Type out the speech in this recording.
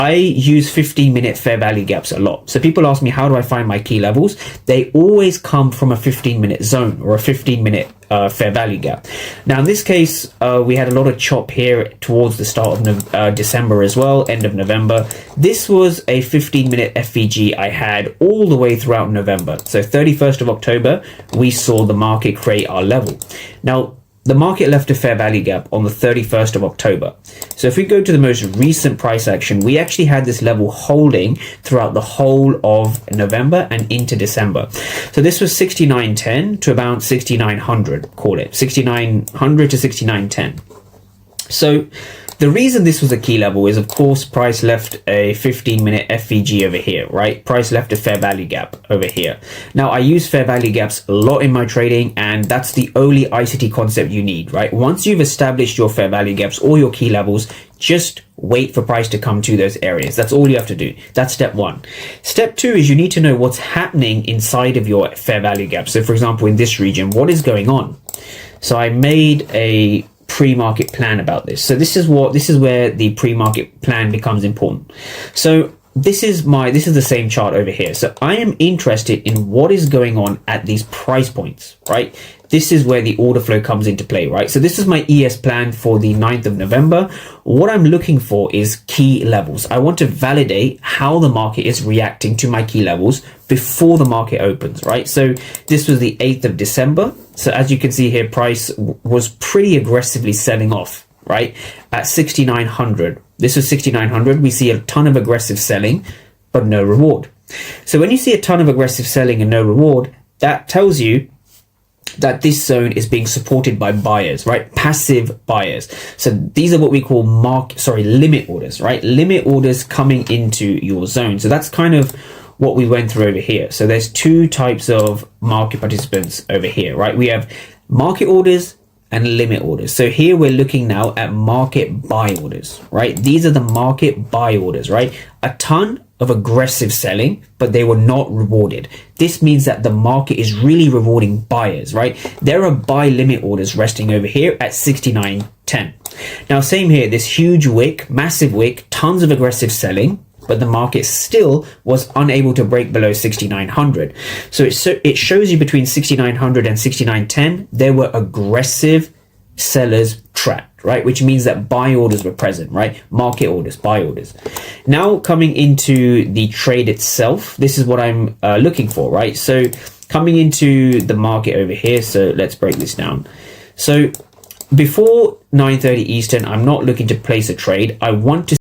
I use 15-minute fair value gaps a lot. So people ask me, how do I find my key levels? They always come from a 15-minute zone or a 15-minute fair value gap. Now, in this case, we had a lot of chop here towards the start of December as well, end of November. This was a 15-minute FVG I had all the way throughout November. So 31st of October, we saw the market create our level. Now, the market left a fair value gap on the 31st of October. So if we go to the most recent price action, we actually had this level holding throughout the whole of November and into December. So this was 69.10 to about 6900, call it 6900 to 69.10. So the reason this was a key level is, of course, price left a 15-minute FVG over here, right? Price left a fair value gap over here. Now, I use fair value gaps a lot in my trading, and that's the only ICT concept you need, right? Once you've established your fair value gaps or your key levels, just wait for price to come to those areas. That's all you have to do. That's step one. Step two is you need to know what's happening inside of your fair value gap. So, for example, in this region, what is going on? So I made a pre-market plan about this. So this is where the pre-market plan becomes important. So this is the same chart over here. So I am interested in what is going on at these price points, right? This is where the order flow comes into play, right? So this is my ES plan for the 9th of November. What I'm looking for is key levels. I want to validate how the market is reacting to my key levels before the market opens, right? So this was the 8th of December. So as you can see here, price was pretty aggressively selling off, right? At 6,900. This was 6,900. We see a ton of aggressive selling, but no reward. So when you see a ton of aggressive selling and no reward, that tells you that this zone is being supported by buyers, right? Passive buyers. So these are what we call limit orders, right? Limit orders coming into your zone. So that's kind of what we went through over here. So there's two types of market participants over here, right? We have market orders and limit orders. So here we're looking now at market buy orders, right? These are the market buy orders, right? A ton of aggressive selling, but they were not rewarded. This means that the market is really rewarding buyers, right? There are buy limit orders resting over here at 69.10. Now, same here, this huge wick, massive wick, tons of aggressive selling, but the market still was unable to break below 6,900. So it shows you between 6,900 and 6,910, there were aggressive sellers trapped, right? Which means that buy orders were present, right? Market orders, buy orders. Now coming into the trade itself, this is what I'm looking for, right? So coming into the market over here, so let's break this down. So before 9:30 Eastern, I'm not looking to place a trade. I want to